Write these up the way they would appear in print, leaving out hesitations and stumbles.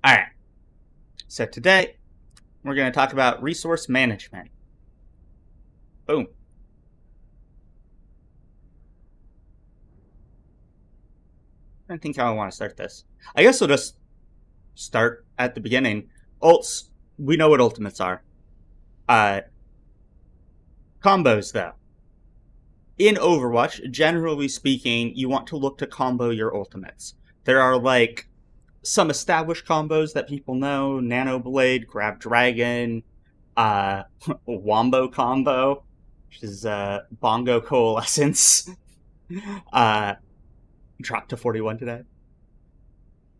Alright, so today we're going to talk about resource management. Boom. I think how I want to start this. I guess we'll just start at the beginning. Ults, we know what ultimates are. Uh, Combos, though. In Overwatch, generally speaking, you want to look to combo your ultimates. There are, some established combos that people know. Nano Blade, Grab Dragon, Wombo Combo, which is Bongo Coalescence. Dropped to 41 today.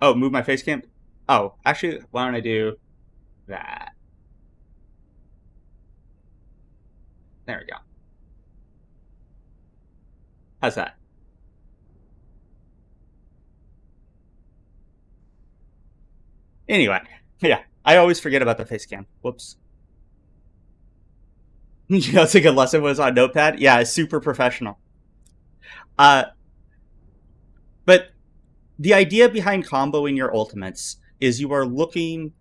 Oh, move my face cam? Oh, actually, why don't I do that? There we go. How's that? Anyway, yeah, I always forget about the face cam. Whoops. It's a good lesson was on Notepad. Yeah, it's super professional. Uh, but the idea behind comboing your ultimates is you are looking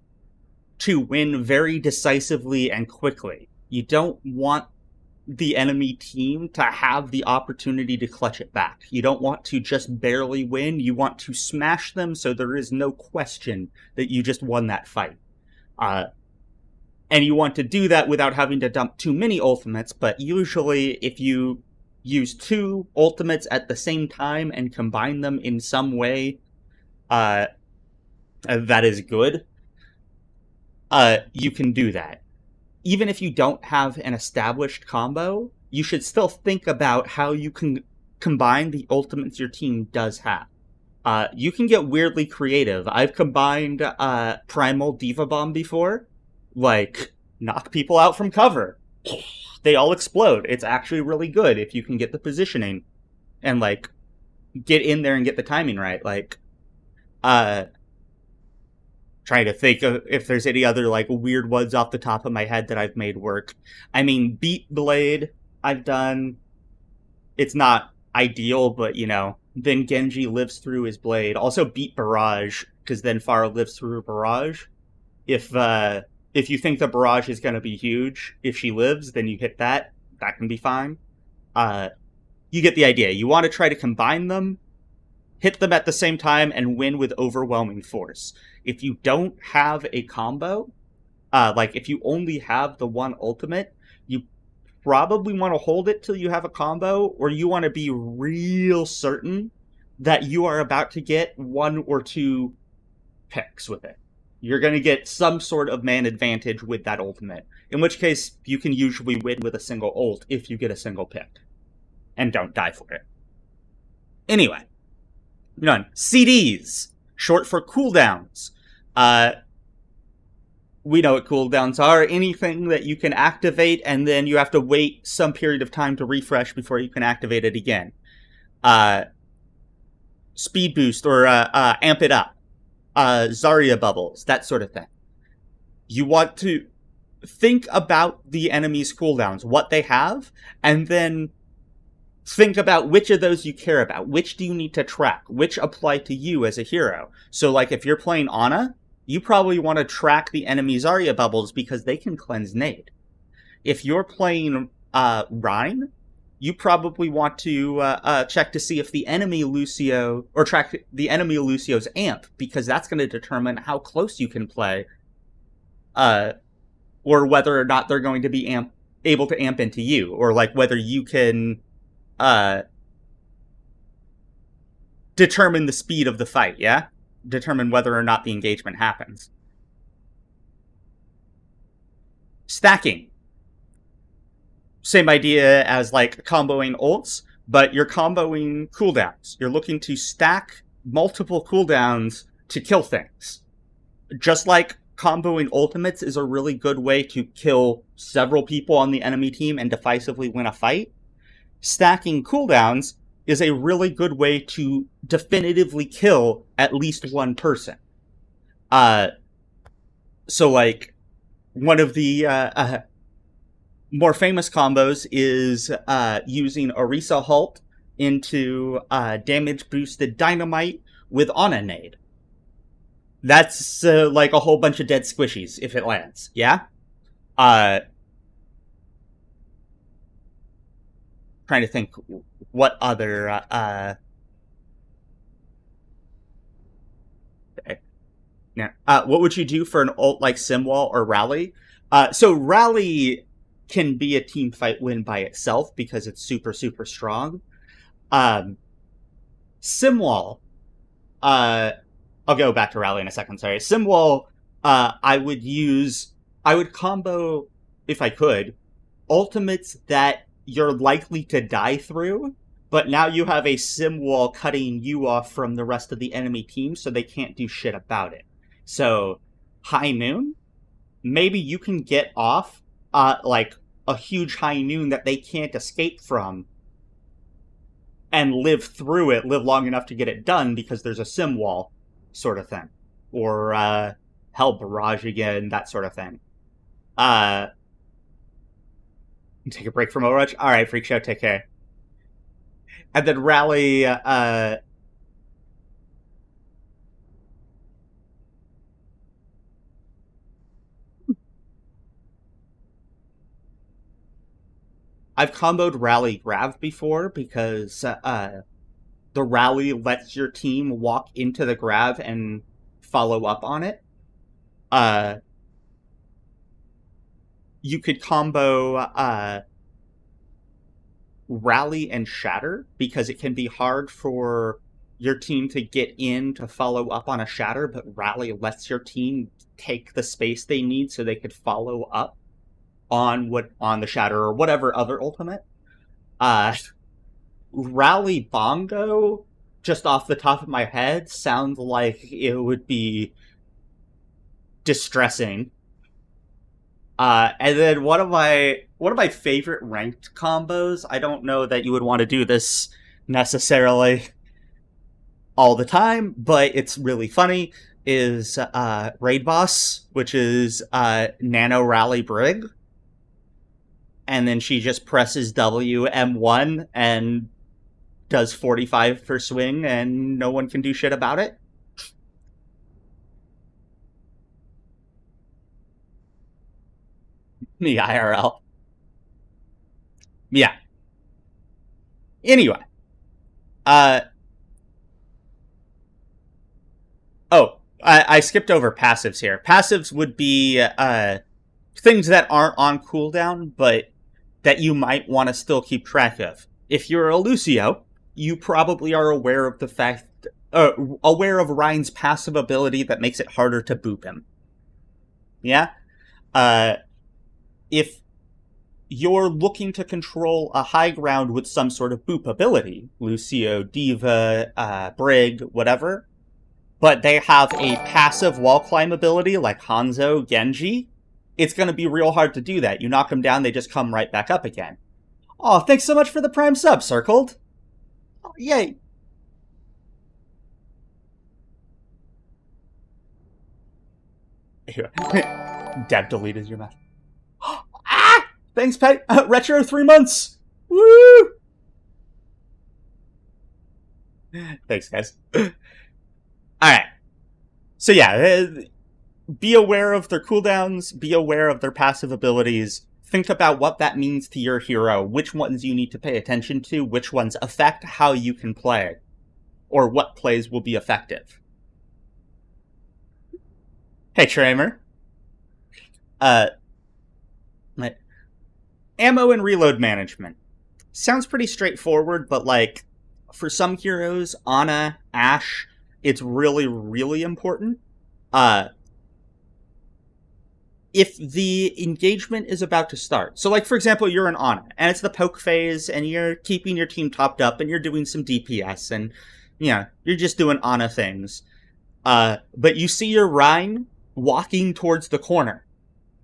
to win very decisively and quickly. You don't want the enemy team to have the opportunity to clutch it back. You don't want to just barely win. You want to smash them so there is no question that you just won that fight. And you want to do that without having to dump too many ultimates, but usually if you use two ultimates at the same time and combine them in some way that is good, you can do that. Even if you don't have an established combo, you should still think about how you can combine the ultimates your team does have. You can get weirdly creative. I've combined Primal D.Va Bomb before. Knock people out from cover. They all explode. It's actually really good if you can get the positioning and, get in there and get the timing right. Trying to think of if there's any other, weird ones off the top of my head that I've made work. I mean, Beat Blade, I've done. It's not ideal, but, then Genji lives through his blade. Also, Beat Barrage, because then Pharah lives through Barrage. If you think the Barrage is going to be huge, if she lives, then you hit that. That can be fine. You get the idea. You want to try to combine them, hit them at the same time, and win with overwhelming force. If you don't have a combo, if you only have the one ultimate, you probably want to hold it till you have a combo, or you want to be real certain that you are about to get one or two picks with it. You're going to get some sort of man advantage with that ultimate, in which case you can usually win with a single ult if you get a single pick and don't die for it. Anyway, none. CDs, short for cooldowns. We know what cooldowns are. Anything that you can activate and then you have to wait some period of time to refresh before you can activate it again. Speed boost or amp it up. Zarya bubbles, that sort of thing. You want to think about the enemy's cooldowns, what they have, and then think about which of those you care about. Which do you need to track? Which apply to you as a hero? So, if you're playing Ana, you probably want to track the enemy Zarya bubbles because they can cleanse nade. If you're playing Rein, you probably want to check to see if the enemy Lucio, or track the enemy Lucio's amp, because that's going to determine how close you can play, or whether or not they're going to be able to amp into you, or whether you can determine the speed of the fight, yeah? Determine whether or not the engagement happens. Stacking. Same idea as, comboing ults, but you're comboing cooldowns. You're looking to stack multiple cooldowns to kill things. Just like comboing ultimates is a really good way to kill several people on the enemy team and decisively win a fight, stacking cooldowns is a really good way to definitively kill at least one person. So, one of the more famous combos is using Orisa Halt into damage-boosted Dynamite with Ana Nade. That's like a whole bunch of dead squishies if it lands. Yeah. Uh, Trying to think what other. Yeah. What would you do for an ult like Simwall or Rally? So Rally can be a team fight win by itself because it's super super strong. Um, Simwall. I'll go back to Rally in a second. Sorry, Simwall. I would combo if I could ultimates that you're likely to die through, but now you have a sim wall cutting you off from the rest of the enemy team, so they can't do shit about it. So, High Noon, maybe you can get off, like, a huge High Noon that they can't escape from, and live through it, live long enough to get it done, because there's a sim wall, sort of thing. Or, Hell Barrage again, that sort of thing. Take a break from Overwatch? Alright, Freak Show, take care. And then Rally, I've comboed Rally Grav before because the Rally lets your team walk into the Grav and follow up on it. You could combo Rally and Shatter because it can be hard for your team to get in to follow up on a Shatter, but Rally lets your team take the space they need so they could follow up on the Shatter or whatever other ultimate. Rally Bongo, just off the top of my head, sounds like it would be distressing. And then one of my favorite ranked combos, I don't know that you would want to do this necessarily all the time, but it's really funny, is Raid Boss, which is Nano Rally Brig. And then she just presses WM1 and does 45 per swing, and no one can do shit about it. The IRL. Yeah. Anyway. I skipped over passives here. Passives would be things that aren't on cooldown, but that you might want to still keep track of. If you're a Lucio, you probably are aware of the fact, aware of Rein's passive ability that makes it harder to boop him. Yeah? If you're looking to control a high ground with some sort of boop ability, Lucio, D.Va, Brig, whatever, but they have a passive wall climb ability like Hanzo, Genji, it's going to be real hard to do that. You knock them down, they just come right back up again. Oh, thanks so much for the Prime sub, Circled. Oh, yay. Dev deleted your mouth. Ah! Thanks, Pet. Retro 3 months. Woo! Thanks, guys. Alright. So yeah, be aware of their cooldowns, be aware of their passive abilities, think about what that means to your hero, which ones you need to pay attention to, which ones affect how you can play, or what plays will be effective. Hey, Tramer. Ammo and reload management. Sounds pretty straightforward, but like, for some heroes, Ana, Ashe, it's really, really important. If the engagement is about to start, so like, for example, you're an Ana, and it's the poke phase, and you're keeping your team topped up, and you're doing some DPS, and, yeah, you're just doing Ana things. But you see your Rein walking towards the corner.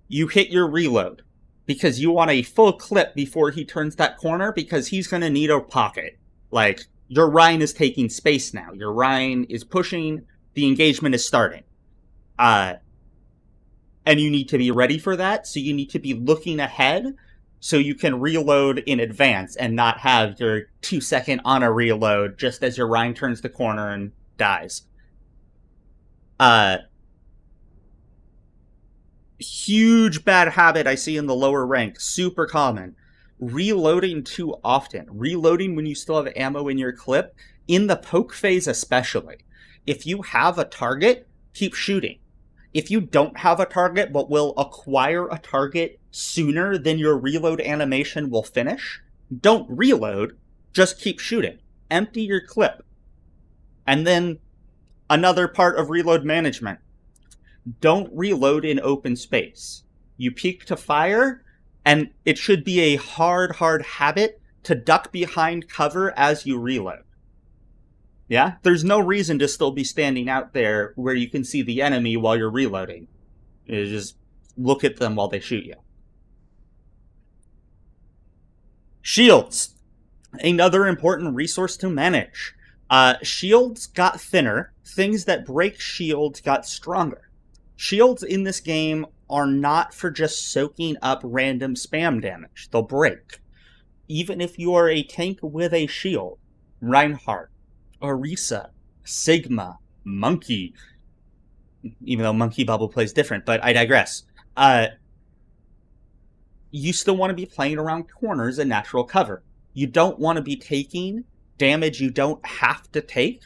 You hit your reload, because you want a full clip before he turns that corner, because he's gonna need a pocket. Like, your Rein is taking space now. Your Rein is pushing, the engagement is starting. And you need to be ready for that, so you need to be looking ahead so you can reload in advance and not have your 2-second Ana reload just as your Rein turns the corner and dies. Uh, Huge bad habit I see in the lower ranks, super common. Reloading too often. Reloading when you still have ammo in your clip, in the poke phase especially. If you have a target, keep shooting. If you don't have a target but will acquire a target sooner than your reload animation will finish, don't reload, just keep shooting. Empty your clip. And then another part of reload management. Don't reload in open space. You peek to fire, and it should be a hard habit to duck behind cover as you reload. Yeah? There's no reason to still be standing out there where you can see the enemy while you're reloading. You just look at them while they shoot you. Shields. Another important resource to manage. Shields got thinner. Things that break shields got stronger. Shields in this game are not for just soaking up random spam damage. They'll break. Even if you are a tank with a shield, Reinhardt, Orisa, Sigma, Monkey, even though Monkey Bubble plays different, but I digress. You still want to be playing around corners and natural cover. You don't want to be taking damage you don't have to take,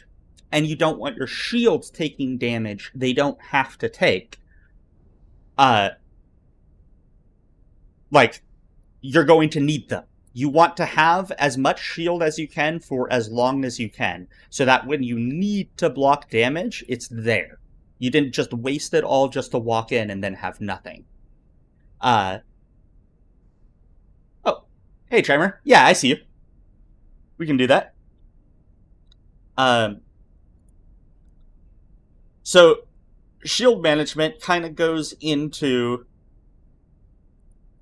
and you don't want your shields taking damage they don't have to take. You're going to need them. You want to have as much shield as you can for as long as you can, so that when you need to block damage, it's there. You didn't just waste it all just to walk in and then have nothing. Oh. Hey, Tremor. Yeah, I see you. We can do that. So, shield management kind of goes into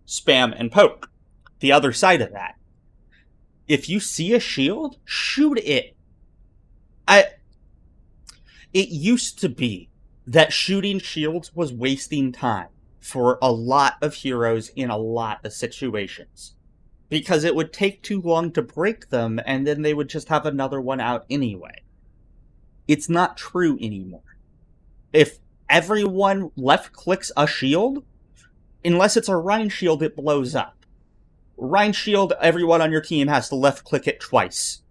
spam and poke. The other side of that. If you see a shield, shoot it. It used to be that shooting shields was wasting time for a lot of heroes in a lot of situations. Because it would take too long to break them, and then they would just have another one out anyway. It's not true anymore. If everyone left-clicks a shield, unless it's a Rein shield, it blows up. Rein shield, everyone on your team has to left-click it twice.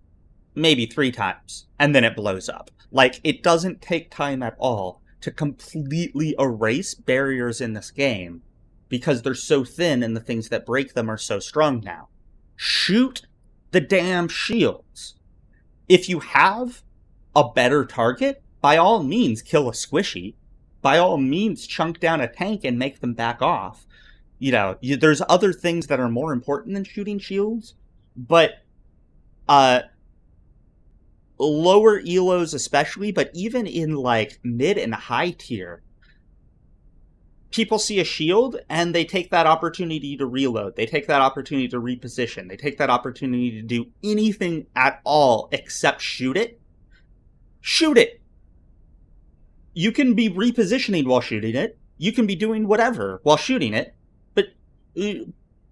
Maybe 3 times. And then it blows up. Like, it doesn't take time at all to completely erase barriers in this game, because they're so thin and the things that break them are so strong now. Shoot the damn shields. If you have a better target, by all means kill a squishy. By all means chunk down a tank and make them back off. There's other things that are more important than shooting shields, but lower elos especially, but even in like mid and high tier, people see a shield and they take that opportunity to reload. They take that opportunity to reposition. They take that opportunity to do anything at all except shoot it. Shoot it! You can be repositioning while shooting it. You can be doing whatever while shooting it. But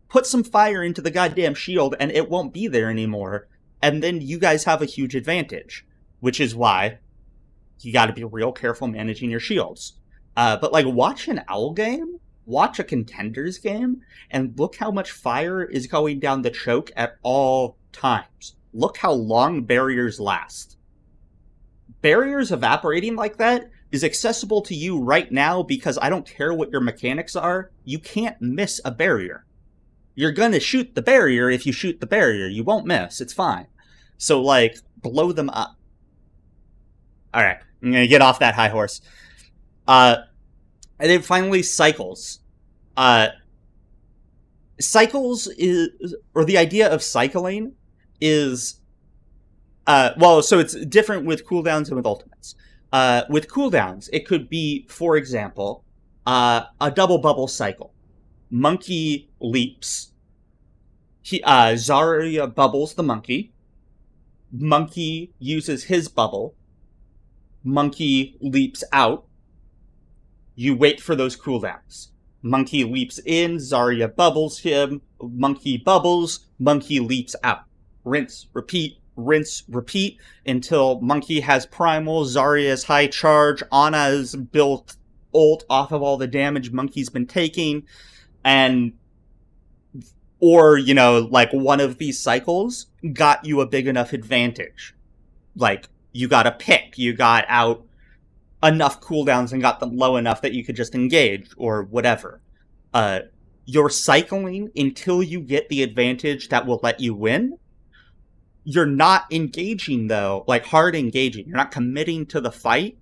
put some fire into the goddamn shield and it won't be there anymore. And then you guys have a huge advantage. Which is why you gotta be real careful managing your shields. But watch an Owl game, watch a Contenders game, and look how much fire is going down the choke at all times. Look how long barriers last. Barriers evaporating like that is accessible to you right now because I don't care what your mechanics are, you can't miss a barrier. You're gonna shoot the barrier if you shoot the barrier. You won't miss, it's fine. So, blow them up. Alright, I'm gonna get off that high horse. And then finally, cycles. Cycles is, or the idea of cycling is, so it's different with cooldowns and with ultimates. With cooldowns, it could be, for example, a double bubble cycle. Monkey leaps. Zarya bubbles the monkey. Monkey uses his bubble. Monkey leaps out. You wait for those cooldowns. Monkey leaps in, Zarya bubbles him, Monkey bubbles, Monkey leaps out. Rinse, repeat, rinse, repeat until Monkey has Primal, Zarya has High Charge, Ana's built ult off of all the damage Monkey's been taking, or, like one of these cycles got you a big enough advantage. Like, you got a pick, you got out enough cooldowns and got them low enough that you could just engage, or whatever. You're cycling until you get the advantage that will let you win. You're not engaging, though, like hard engaging. You're not committing to the fight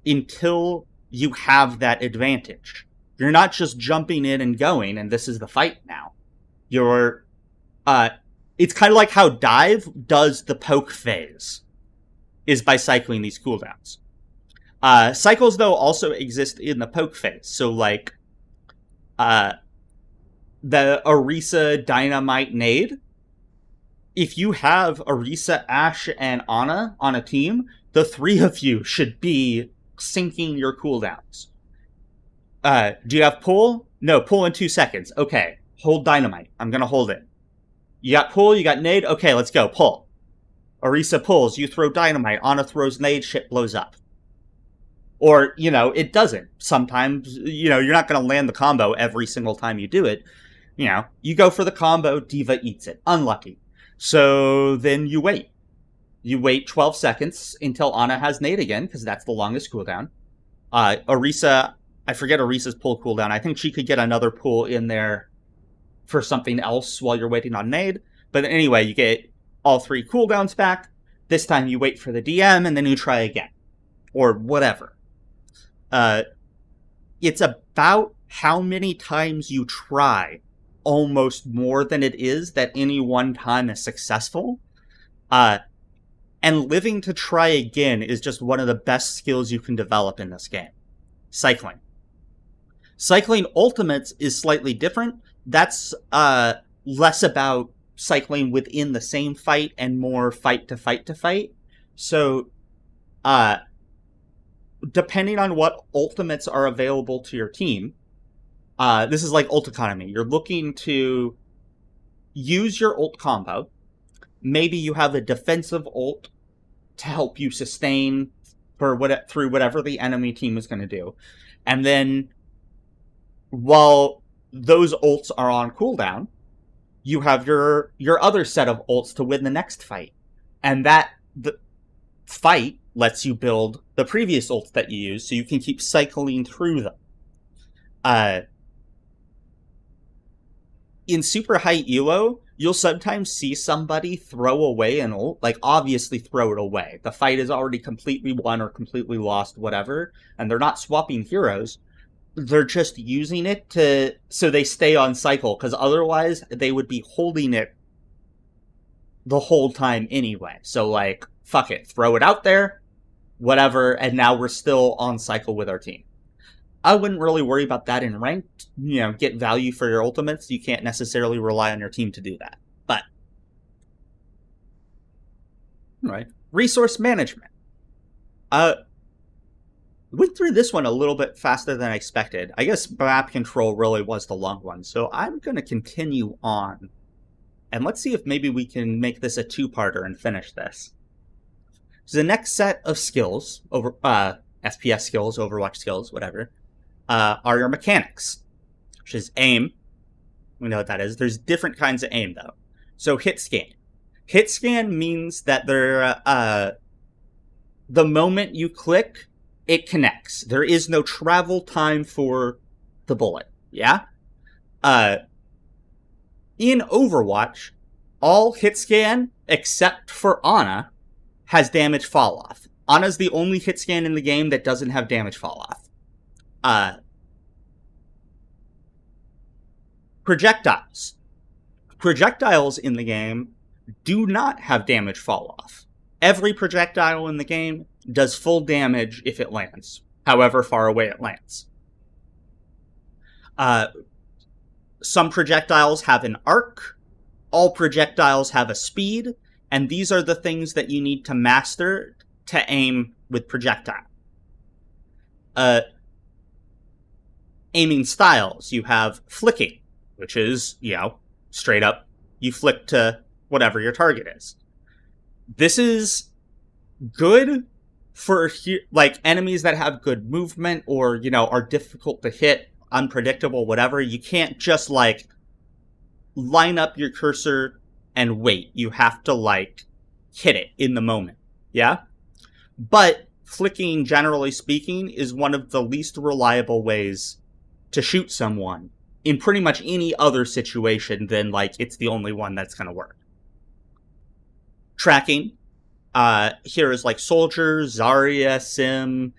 until you have that advantage. You're not just jumping in and going, and this is the fight now. It's kind of like how Dive does the poke phase, is by cycling these cooldowns. Cycles, though, also exist in the poke phase. So, like, the Orisa Dynamite nade, if you have Orisa, Ashe, and Ana on a team, the three of you should be syncing your cooldowns. Do you have pull? No, pull in 2 seconds. Okay, hold Dynamite. I'm gonna hold it. You got pull, you got nade? Okay, let's go, pull. Orisa pulls, you throw Dynamite, Ana throws nade, shit blows up. Or, it doesn't. Sometimes, you're not gonna land the combo every single time you do it. You go for the combo, D.Va eats it. Unlucky. So then you wait. You wait 12 seconds until Ana has nade again, because that's the longest cooldown. Orisa, I forget Orisa's pull cooldown. I think she could get another pull in there for something else while you're waiting on nade. But anyway, you get all 3 cooldowns back. This time you wait for the DM, and then you try again. Or whatever. It's about how many times you try, almost more than it is that any one time is successful. And living to try again is just one of the best skills you can develop in this game. Cycling. Cycling ultimates is slightly different. That's less about cycling within the same fight and more fight to fight to fight. So, depending on what ultimates are available to your team, this is like ult economy. You're looking to use your ult combo. Maybe you have a defensive ult to help you sustain through whatever the enemy team is going to do. And then, while those ults are on cooldown, you have your other set of ults to win the next fight. And the fight lets you build the previous ults that you use, so you can keep cycling through them. In super high elo, you'll sometimes see somebody throw away an ult, like obviously throw it away. The fight is already completely won or completely lost, whatever, and they're not swapping heroes. They're just using it so they stay on cycle, because otherwise they would be holding it the whole time anyway. So, like, fuck it, throw it out there, whatever, and now we're still on cycle with our team. I wouldn't really worry about that in ranked. Get value for your ultimates. You can't necessarily rely on your team to do that. But, right. Resource management. Went through this one a little bit faster than I expected. I guess map control really was the long one, so I'm going to continue on. And let's see if maybe we can make this a 2-parter and finish this. So the next set of skills, FPS skills, Overwatch skills, whatever, are your mechanics, which is aim. We know what that is. There's different kinds of aim, though. So hit scan. Hit scan means that the moment you click, it connects. There is no travel time for the bullet. Yeah? In Overwatch, all hit scan, except for Ana, has damage fall off. Ana's the only hit scan in the game that doesn't have damage fall off. Projectiles. Projectiles in the game do not have damage fall off. Every projectile in the game does full damage if it lands, however far away it lands. Some projectiles have an arc, all projectiles have a speed, and these are the things that you need to master to aim with projectile. Aiming styles, you have flicking, which is, straight up, you flick to whatever your target is. This is good for like enemies that have good movement or, you know, are difficult to hit, unpredictable, whatever. You can't just like line up your cursor and wait. You have to like hit it in the moment. Yeah? But flicking, generally speaking, is one of the least reliable ways to shoot someone in pretty much any other situation than like it's the only one that's going to work. Tracking. Heroes like Soldier, Zarya, Sim,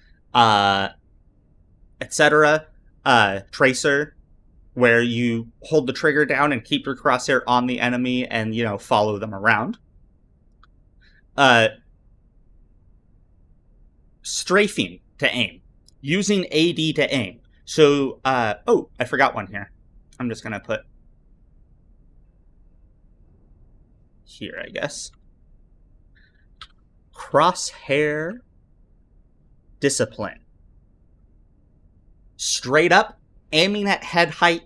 etc. Tracer, where you hold the trigger down and keep your crosshair on the enemy and, you know, follow them around. Strafing to aim. Using AD to aim. So, oh, I forgot one here. I'm just gonna put here, I guess. Crosshair discipline. Straight up aiming at head height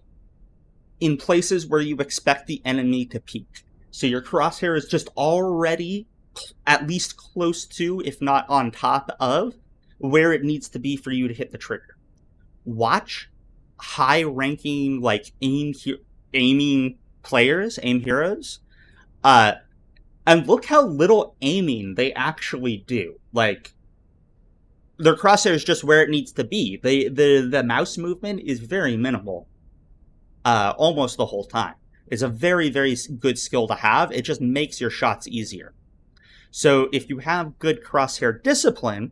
in places where you expect the enemy to peek. So your crosshair is just already at least close to, if not on top of, where it needs to be for you to hit the trigger. Watch high-ranking, like, aiming players, aim heroes, and look how little aiming they actually do. Like, their crosshair is just where it needs to be. The mouse movement is very minimal, almost the whole time. It's a very, very good skill to have. It just makes your shots easier. So if you have good crosshair discipline,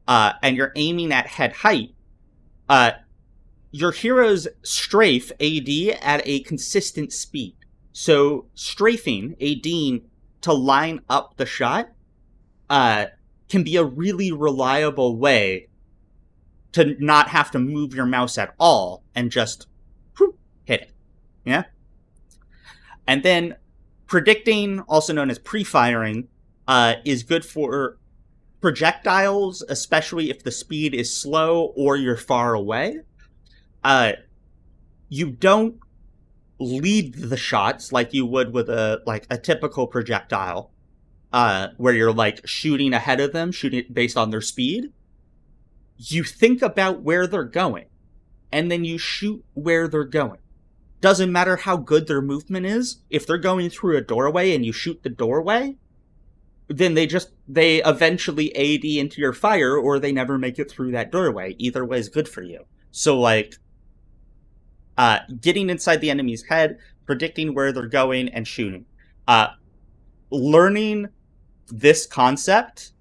and you're aiming at head height, your heroes strafe AD at a consistent speed. So strafing AD to line up the shot can be a really reliable way to not have to move your mouse at all and just hit it. Yeah? And then predicting, also known as pre-firing, is good for projectiles, especially if the speed is slow or you're far away. You don't lead the shots like you would with a typical projectile, where you're like shooting ahead of them, shooting based on their speed. You think about where they're going, and then you shoot where they're going. Doesn't matter how good their movement is. If they're going through a doorway and you shoot the doorway, then they eventually AD into your fire, or they never make it through that doorway. Either way is good for you. So, like, getting inside the enemy's head, predicting where they're going, and shooting. Learning this concept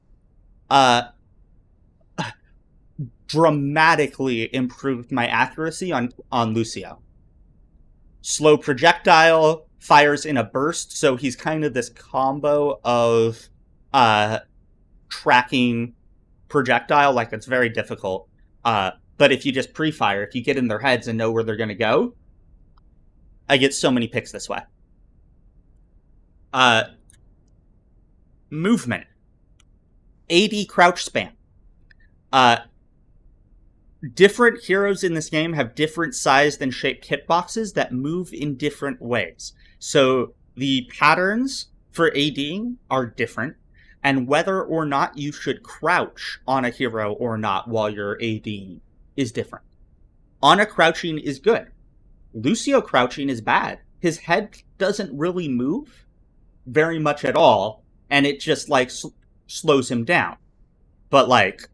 dramatically improved my accuracy on Lucio. Slow projectile, fires in a burst, so he's kind of this combo of tracking projectile, like it's very difficult. But if you just pre-fire, if you get in their heads and know where they're going to go, I get so many picks this way. Movement. AD crouch spam. Different heroes in this game have different sized and shaped hitboxes that move in different ways. So the patterns for ADing are different, and whether or not you should crouch on a hero or not while you're ADing is different. Ana crouching is good. Lucio crouching is bad. His head doesn't really move very much at all, and it just, like, slows him down. But, like,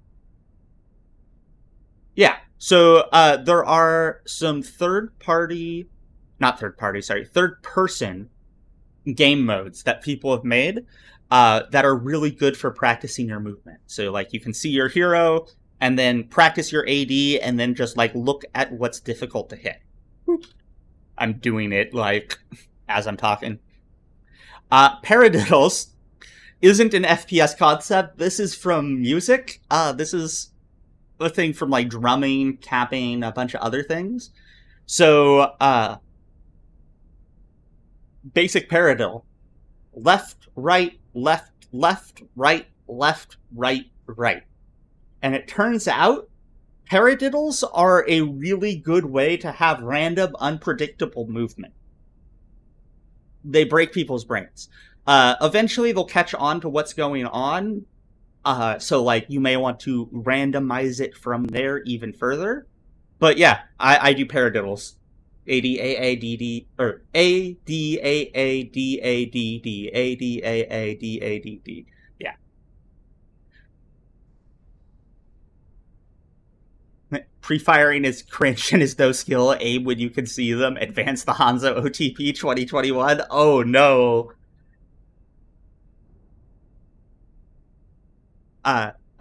yeah. So, there are some third-person game modes that people have made that are really good for practicing your movement. So, like, you can see your hero, and then practice your AD, and then just, like, look at what's difficult to hit. I'm doing it, like, as I'm talking. Paradiddles isn't an FPS concept. This is from music. This is a thing from, like, drumming, tapping, a bunch of other things. So, basic paradiddle. Left, right, left, left, right, left, right, right. And it turns out, paradiddles are a really good way to have random, unpredictable movement. They break people's brains. Eventually they'll catch on to what's going on. So like you may want to randomize it from there even further. But yeah, I do paradiddles. ADAADD or ADAADADD ADAADADD. Yeah. Pre-firing is cringe and is no skill. Aim when you can see them. Advance the Hanzo OTP 2021. Oh no.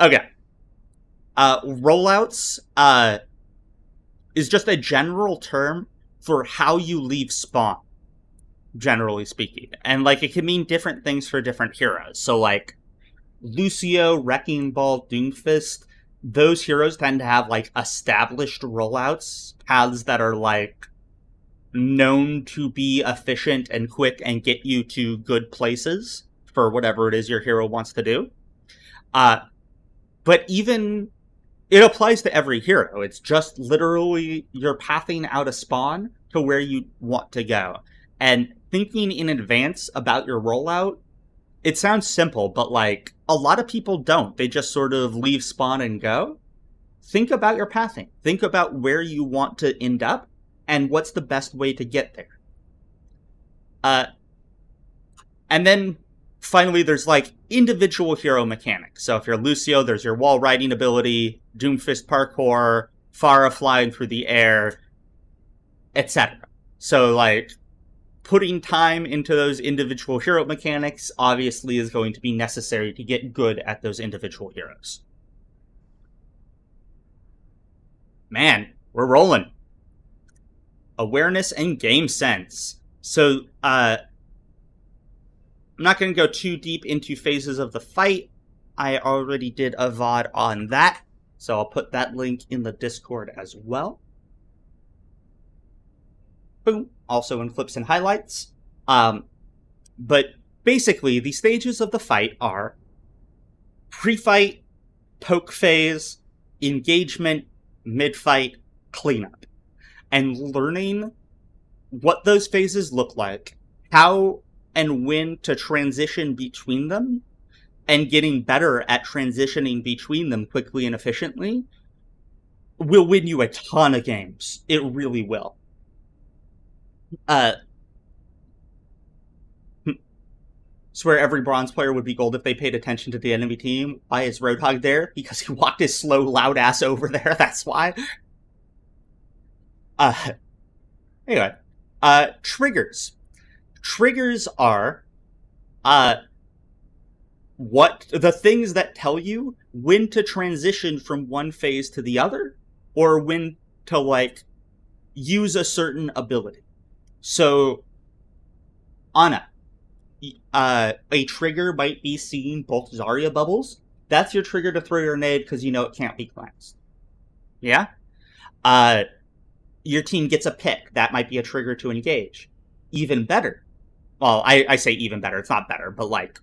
Okay. Rollouts, is just a general term for how you leave spawn, generally speaking. And, like, it can mean different things for different heroes. So, like, Lucio, Wrecking Ball, Doomfist, those heroes tend to have, like, established rollouts, paths that are, like, known to be efficient and quick and get you to good places for whatever it is your hero wants to do. But even it applies to every hero. It's just literally you're pathing out a spawn to where you want to go. And thinking in advance about your rollout, it sounds simple, but like a lot of people don't. They just sort of leave spawn and go. Think about your pathing. Think about where you want to end up and what's the best way to get there. And then finally, there's like individual hero mechanics. So if you're Lucio, there's your wall riding ability, Doomfist parkour, Pharah flying through the air, etc. So like putting time into those individual hero mechanics obviously is going to be necessary to get good at those individual heroes. Man, we're rolling. Awareness and game sense. So, I'm not going to go too deep into phases of the fight. I already did a VOD on that, so I'll put that link in the Discord as well. Boom. Also in clips and highlights. But basically, the stages of the fight are pre-fight, poke phase, engagement, mid-fight, cleanup. And learning what those phases look like, how and when to transition between them, and getting better at transitioning between them quickly and efficiently will win you a ton of games. It really will. Swear every bronze player would be gold if they paid attention to the enemy team. Why is Roadhog there? Because he walked his slow, loud ass over there, that's why. Anyway. Triggers. Triggers are what the things that tell you when to transition from one phase to the other, or when to like use a certain ability. So Ana, a trigger might be seeing both Zarya bubbles. That's your trigger to throw your nade because you know it can't be cleansed. Yeah? Your team gets a pick. That might be a trigger to engage. Even better. Well, I say even better. It's not better, but like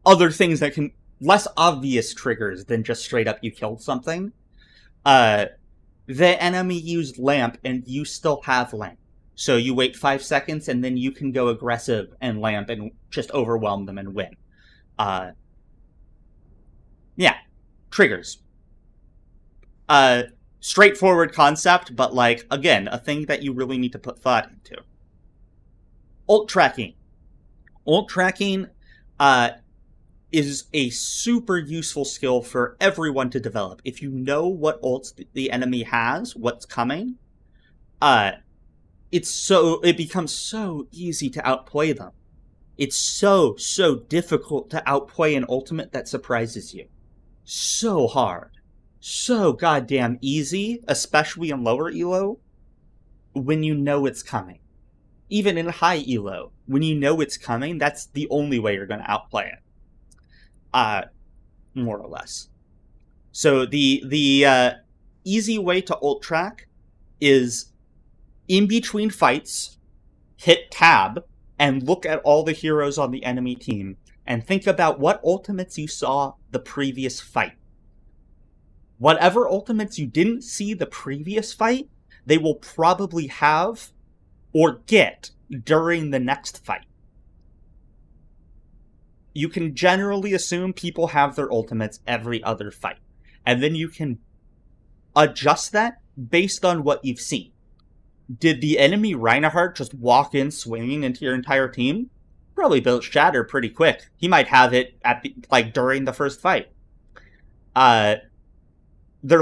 other things that can less obvious triggers than just straight up you killed something. The enemy used lamp and you still have lamp. So you wait 5 seconds and then you can go aggressive and lamp and just overwhelm them and win. Yeah. Triggers. Straightforward concept, but like, again, a thing that you really need to put thought into. Ult tracking. Ult tracking is a super useful skill for everyone to develop. If you know what ults the enemy has, what's coming, it becomes so easy to outplay them. It's so difficult to outplay an ultimate that surprises you. So hard. So goddamn easy, especially in lower elo, when you know it's coming. Even in high elo, when you know it's coming, that's the only way you're going to outplay it. More or less. So the easy way to ult track is in between fights, hit tab, and look at all the heroes on the enemy team, and think about what ultimates you saw the previous fight. Whatever ultimates you didn't see the previous fight, they will probably have or get during the next fight. you can generally assume people have their ultimates every other fight. And then you can adjust that based on what you've seen. Did the enemy Reinhardt just walk in swinging into your entire team? Probably built Shatter pretty quick. He might have it at during the first fight. Their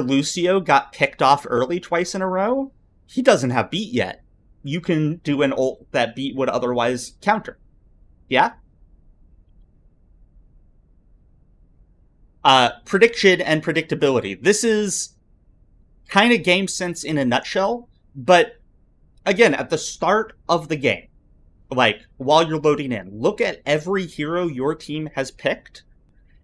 Lucio got picked off early twice in a row. He doesn't have beat yet. You can do an ult that beat would otherwise counter. Yeah? Prediction and predictability. This is kind of game sense in a nutshell, but again, at the start of the game, while you're loading in, look at every hero your team has picked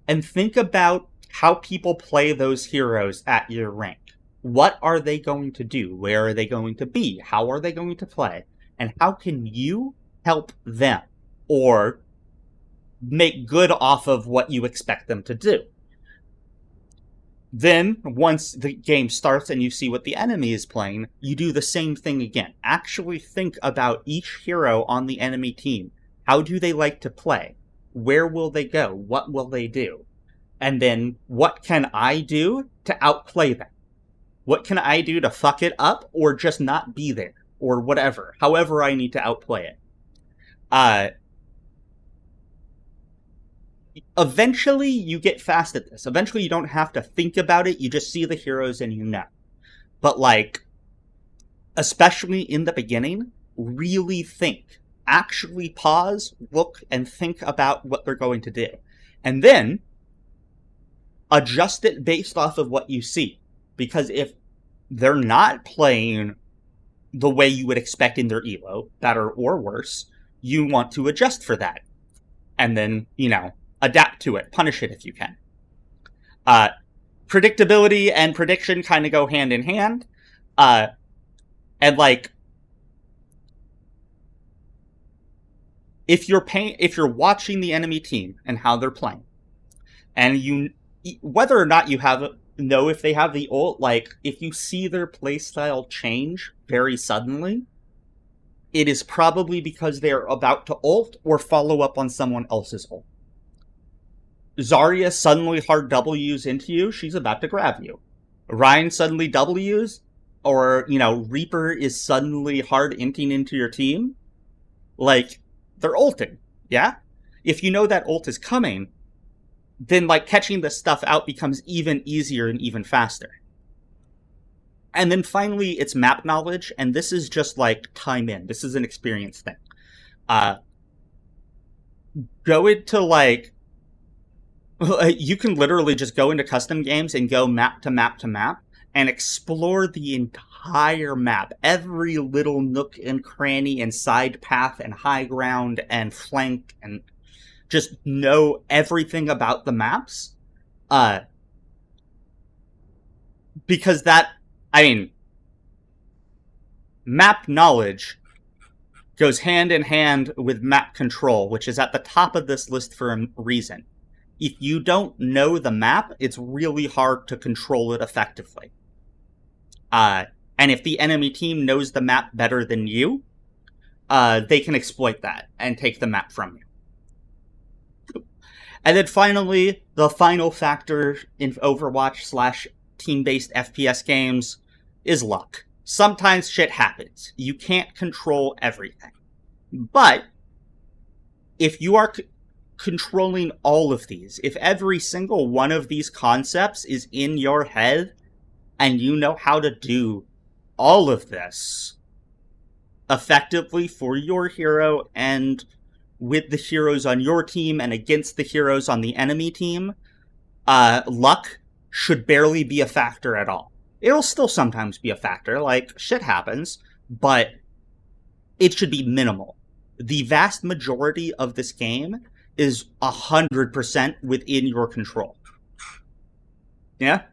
and think about how people play those heroes at your rank. What are they going to do? Where are they going to be? How are they going to play? And how can you help them or make good off of what you expect them to do? Then, once the game starts and you see what the enemy is playing, you do the same thing again. Actually think about each hero on the enemy team. How do they like to play? Where will they go? What will they do? And then, what can I do to outplay them? What can I do to fuck it up or just not be there? Or whatever. However I need to outplay it. Eventually, you get fast at this. Eventually, you don't have to think about it. You just see the heroes and you know. But, especially in the beginning, really think. Actually pause, look, and think about what they're going to do. And then, adjust it based off of what you see. Because if they're not playing the way you would expect in their elo, better or worse, you want to adjust for that. And then, adapt to it. Punish it if you can. Predictability and prediction kind of go hand in hand. If you're watching the enemy team and how they're playing, and whether or not you know if they have the ult, if you see their playstyle change very suddenly, it is probably because they're about to ult or follow up on someone else's ult. Zarya suddenly hard W's into you, she's about to grab you. Rein suddenly W's, or, Reaper is suddenly hard inting into your team. They're ulting, yeah? If you know that ult is coming, then, catching this stuff out becomes even easier and even faster. And then finally, it's map knowledge, and this is just, time in. This is an experience thing. Go into, you can literally just go into custom games and go map to map to map and explore the entire map. Every little nook and cranny and side path and high ground and flank, and just know everything about the maps. Because map knowledge goes hand in hand with map control, which is at the top of this list for a reason. If you don't know the map, it's really hard to control it effectively. And if the enemy team knows the map better than you, they can exploit that and take the map from you. And then finally, the final factor in Overwatch / team-based FPS games is luck. Sometimes shit happens. You can't control everything. But if you are controlling all of these, if every single one of these concepts is in your head, and you know how to do all of this effectively for your hero and with the heroes on your team and against the heroes on the enemy team, luck should barely be a factor at all. It'll still sometimes be a factor, shit happens, but it should be minimal. The vast majority of this game is 100% within your control. Yeah?